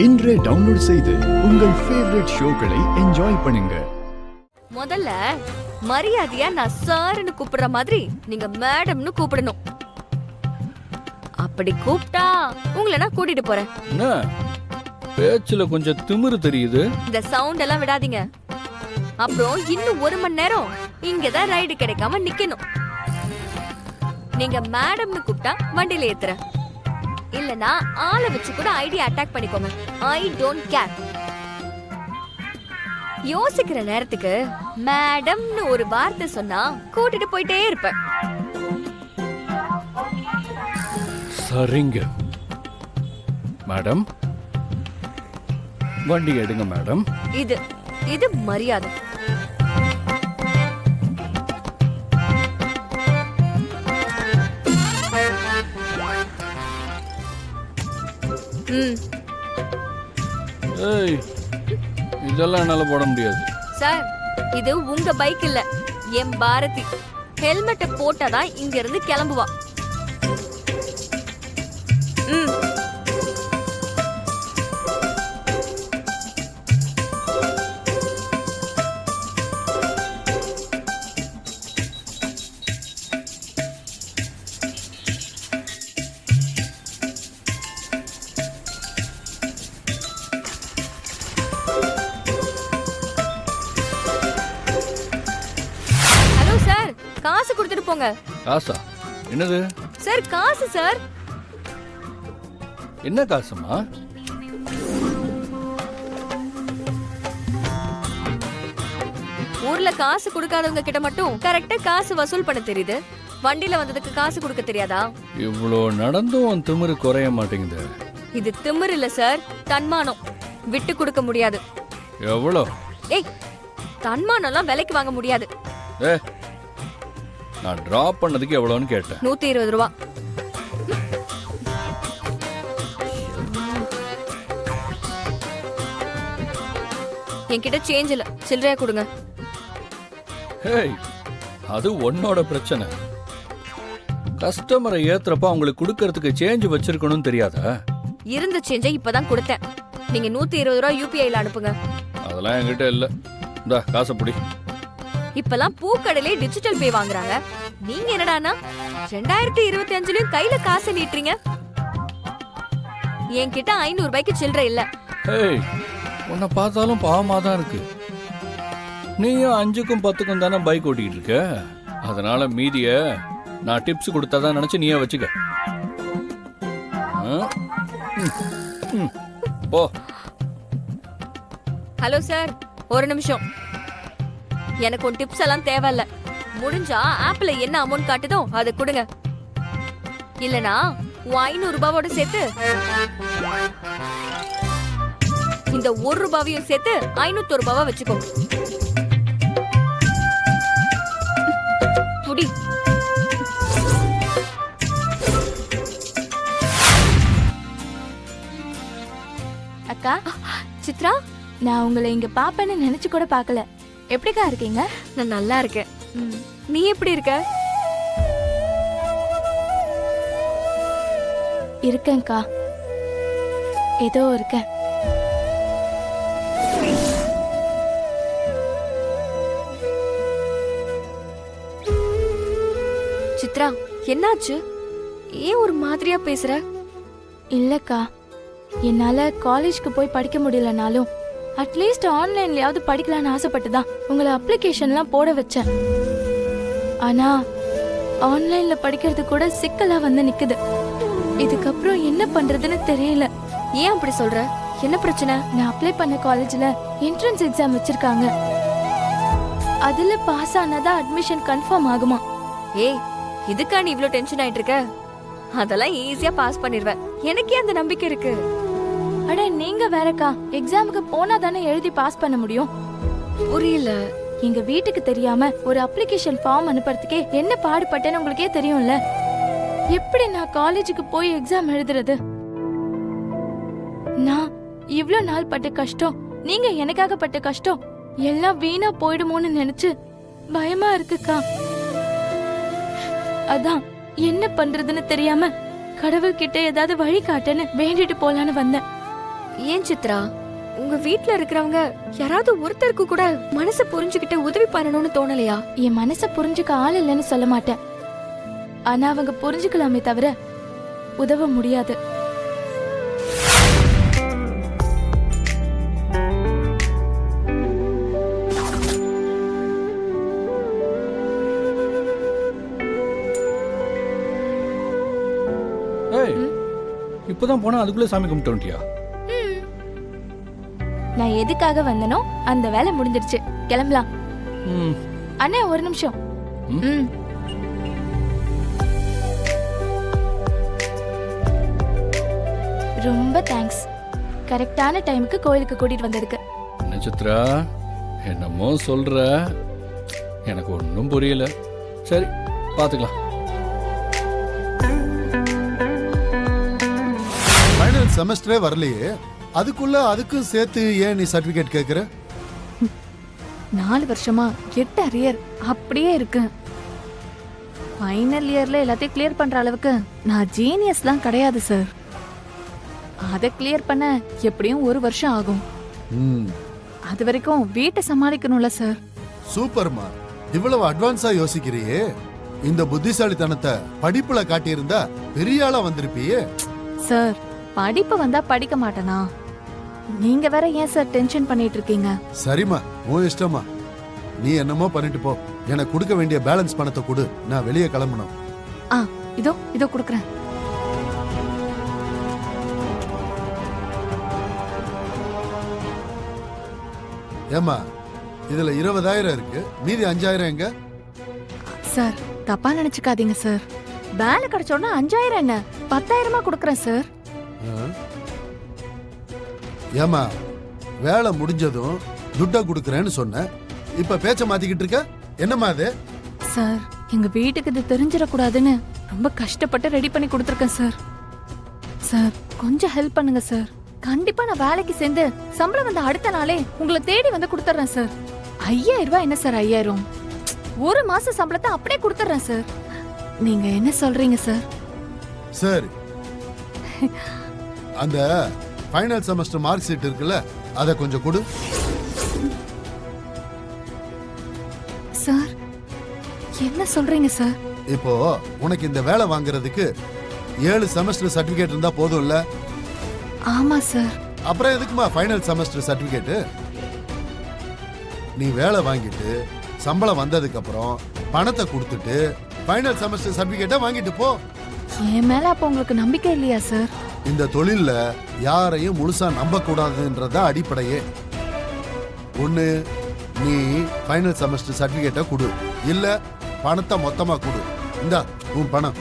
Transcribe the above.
இன்றே டவுன்லோட் செய்து உங்கள் ஃபேவரட் ஷோக்களை என்ஜாய் பண்ணுங்க. முதல்ல மரியாதையா நான் சார்னு கூப்பிடுற மாதிரி நீங்க மேடம்னு கூப்பிடணும். அப்படி கூப்பிட்டா உங்களை நான் கூட்டிட்டு போறேன். என்ன பேச்சுல கொஞ்சம் திமிரு தெரியுது. இந்த சவுண்ட் எல்லாம் விடாதீங்க. அப்புறம் இன்னும் 1 மணி நேரம் இங்கதான் ரைடு கிடைக்காம நிக்கணும். நீங்க மேடம்னு கூப்பிட்டா வண்டியில ஏத்துறேன். இல்லனா ஆளை வச்சு கூட ஐடி அட்டாக் பண்ணிக்கோங்க. I don't care. யோசிக்கிற நேரத்துக்கு மேடம்னு ஒரு வார்த்தை சொன்னா கூட்டிட்டு போயிட்டே இருப்பேன். சரிங்க மேடம், வண்டி எடுங்க மேடம். இது மரியாதை. ஏய், இதெல்லாம் என்னால போட முடியாது. சார், இது உங்க பைக் இல்ல, என் பாரதி. ஹெல்மெட்டை போட்டாதான் இங்க இருந்து கிளம்புவா. காசு கொடுத்துட்டு போங்க. காசா? என்னது சார்? காசு சார். என்ன காசுமா? ஊர்ல காசு கொடுக்காதவங்க கிட்ட மட்டும் கரெக்டா காசு வசூல் பண்ண தெரியுது. வண்டியில வந்ததுக்கு காசு கொடுக்க தெரியாதா? இவ்ளோ நடந்தும் திமிரு குறைய மாட்டேங்குது. இது திமிரு இல்ல சார், தன்மானம். விட்டு கொடுக்க முடியாது. எவ்வளோ? ஏய், தன்மானம்லாம் விலைக்கு வாங்க முடியாது. நான் டிராப் பண்ணதுக்கு எவ்வளவுன்னு கேட்டேன். 120 ரூபா. என்கிட்ட சேஞ்ச் இல்ல, சில்லறையா கொடுங்க. ஹேய், அது உன்னோட பிரச்சனை. கஸ்டமரை ஏத்துறப்ப அவங்களுக்கு கொடுக்கறதுக்கு சேஞ்ச் வச்சிருக்கணும்னு தெரியாதா? இருந்த சேஞ்சை இப்பதான் கொடுத்தேன். நீங்க 120 ரூபா யூபிஐல அனுப்புங்க. அதெல்லாம் என்கிட்ட இல்ல. இந்தா காசை புடி. இப்பெல்லாம் பூக்கடையிலே டிஜிட்டல் பே வாங்குறாங்க. நீங்க என்னடானா 2025லயும் கையில காசு நீட்டுறீங்க. என்கிட்ட 500 ரூபாய்க்கு சில்லறை இல்ல. ஏய், உன்னை பார்த்தாலும் பாவமா தான் இருக்கு. நீயும் 5க்கும் 10க்கும் தானே பைக் ஓட்டிக்கிட்டு இருக்க. அதனால மீதிய நான் டிப்ஸ் கொடுத்தாதான் நினைச்சு நீயே வச்சுக்க. போ. ஹலோ சார், ஒரு நிமிஷம். எனக்கு ஒரு டிப்ஸ் எல்லாம் தேவையில்ல. முடிஞ்சா ஆப்ல என்ன அமௌண்ட் காட்டுதோ அதை கொடுங்க. இல்லனா 500 ரூபாவோட சேர்த்து இந்த 1 ரூபாவையும் சேர்த்து 501 ரூபாவா வச்சுக்கோ. புடி. அக்கா, சித்ரா, நான் உங்களை இங்க பாப்பேன்னு நினைச்சு கூட பார்க்கல. எப்படிக்கா இருக்கீங்க? நான் நல்லா இருக்கேன். நீ எப்படி இருக்க? இருக்கேன்க்கா, ஏதோ இருக்கேன். சித்ரா, என்னாச்சு? ஏன் ஒரு மாதிரியா பேசுற? இல்லக்கா, என்னால காலேஜ்க்கு போய் படிக்க முடியலனாலும் அட்லீஸ்ட் ஆன்லைன்லயாவது படிக்கலான்னு ஆசைப்பட்டுதான் உங்களை அப்ளிகேஷன்லாம் போட வச்சேன். ஆனா ஆன்லைன்ல படிக்கிறது கூட சிக்கலா வந்து நிக்குது. இதுக்கப்புறம் என்ன பண்றதுன்னு தெரியல. ஏன் அப்படி சொல்ற? என்ன பிரச்சனை? நான் அப்ளை பண்ண காலேஜ்ல என்ட்ரன்ஸ் எக்ஸாம் வச்சிருக்காங்க. அதுல பாஸ் ஆனாதான் அட்மிஷன் கன்ஃபார்ம் ஆகுமா? ஏய், இதுக்கா நீ இவ்ளோ டென்ஷன் ஆயிட்டு இருக்க? அதெல்லாம் ஈஸியா பாஸ் பண்ணிடுவேன். எனக்கே அந்த நம்பிக்கை இருக்கு. அட நீங்க வேறக்கா, எக்ஸாமுக்கு போனா தானே எழுதி பாஸ் பண்ண முடியும். புரியல. எங்க வீட்டுக்கு தெரியாம ஒரு அப்ளிகேஷன் ஃபார்ம் அனுப்புறதுக்கே என்ன பாடுபட்டேன்னு உங்களுக்கே தெரியும்ல. எப்படி நான் காலேஜுக்கு போய் எக்ஸாம் எழுதுறது? நான் இவ்ளோ நாள் பட்ட கஷ்டம், நீங்க எனக்காக பட்ட கஷ்டம் எல்லாம் வீணா போயிடுமோன்னு நினைச்சு பயமா இருக்குக்கா. அதான் என்ன பண்றதுன்னு தெரியாம கடவுள் கிட்ட ஏதாவது வழி காட்டுன்னு வேண்டிட்டு போலான்னு வந்தேன். ஏன் சித்ரா, உங்க வீட்ல இருக்கிறவங்க யாராவது ஒருத்தருக்கு கூட மனசை புரிஞ்சுக்கிட்டு உதவி பண்ணணும்னு தோணலையா? என் மனசை புரிஞ்சுக்க ஆள் இல்லைன்னு சொல்ல மாட்டேன். ஆனா அவங்க புரிஞ்சுக்கலாமே தவிர உதவ முடியாது. ஏய், இப்பதான் போனா அதுக்குள்ள சாமி கும்பிட்டு வந்துட்டியா? நான் எதுக்காக வந்தனோ அந்த வேலை முடிஞ்சிருச்சு. கிளம்பலாம். ம், அண்ணே ஒரு நிமிஷம். ம். ம். ரொம்ப தேங்க்ஸ். கரெக்டான டைமுக்கு கோயிலுக்கு கூட்டிட்டு வந்ததுக்கு. என்ன சித்ரா, என்னமோ சொல்ற, எனக்கு ஒன்றும் புரியல. சரி, பார்த்துக்கலாம். ஃபைனல் செமஸ்டரே வரலையே, அதுக்குள்ள அதுக்கும் சேர்த்து ஏன் நீ சர்டிபிகேட் கேக்குற? 4 வருஷமா 8 அரியர் அப்படியே இருக்கு. ஃபைனல் இயர்ல எல்லாத்தையும் கிளியர் பண்ற அளவுக்கு நான் ஜீனியஸ்லாம் கிடையாது சார். அதை கிளியர் பண்ண எப்படியும் 1 வருஷம் ஆகும். ம், அது வரைக்கும் வீட்டை சமாளிக்கணும்ல சார். சூப்பர்மா. இவ்வளவு அட்வான்ஸா யோசிக்கிறியே. இந்த புத்திசாலித்தனத்தை படிப்புல காட்டியிருந்தா பெரிய ஆளா வந்திருப்பியே. சார், படிப்பு வந்தா படிக்க மாட்டேனா? நீங்க வேற ஏன் சார் டென்ஷன் பண்ணிட்டு இருக்கீங்க? சரிம்மா, உன் இஷ்டமா. நீ என்னமோ பண்ணிட்டு போ. எனக்கு கொடுக்க வேண்டிய பேலன்ஸ் பணத்தை கொடு, நான் வெளியே கிளம்பணும். ஆ, இதோ இதோ கொடுக்குறேன். ஏமா, இதுல 20,000 இருக்கு, மீதி 5,000 எங்க? சார், தப்பா நினைச்சுக்காதீங்க சார். வேலை கிடைச்சோன்னா 5,000 என்ன 10,000 கொடுக்குறேன் சார். ஆ? ஏமா, வேலை முடிஞ்சதும் துட்டை கொடுக்கறேன்னு சொன்ன, இப்ப பேச்ச மாத்திக்கிட்டு இருக்க, என்னம்மா அது? சார், எங்க வீட்டுக்கு இது தெரிஞ்சிடக்கூடாதுன்னு ரொம்ப கஷ்டப்பட்டு ரெடி பண்ணி கொடுத்துருக்கேன் சார். சார், கொஞ்சம் ஹெல்ப் பண்ணுங்க சார். கண்டிப்பா நான் வேலைக்கு சேர்ந்து சம்பளம் வந்த அடுத்த நாளே உங்களை தேடி வந்து கொடுத்துறேன் சார். 5,000 ரூபாய் என்ன சார் 5,000? 1 மாச சம்பளத்தை அப்படியே கொடுத்துறேன் சார். நீங்க என்ன சொல்றீங்க சார்? சரி, அந்த ஃபைனல் செமஸ்டர் மார்க் ஷீட் இருக்குல்ல, அதை கொஞ்சம் கொடு. சார், என்ன சொல்றீங்க சார்? இப்போ உனக்கு இந்த வேலை வாங்குறதுக்கு 7 செமஸ்டர் சர்டிபிகேட் இருந்தா போதும்ல? ஆமா சார். அப்புறம் எதுக்குமா ஃபைனல் செமஸ்டர் சர்டிபிகேட்? நீ வேலை வாங்கிட்டு சம்பளம் வந்ததுக்கு அப்புறம் பணத்தை கொடுத்துட்டு ஃபைனல் செமஸ்டர் சர்டிபிகேட்டை வாங்கிட்டு போ. என் மேல அப்ப உங்களுக்கு நம்பிக்கை இல்லையா சார்? இந்த தொழில்ல யாரையும் முழுசா நம்ப கூடாதுன்றதா அடிப்படையே. ஒண்ணு நீ ஃபைனல் செமஸ்டர் சர்டிபிகேட்டை கொடு, இல்ல பணத்தை மொத்தமா கொடு. இந்தா உன் பணம்.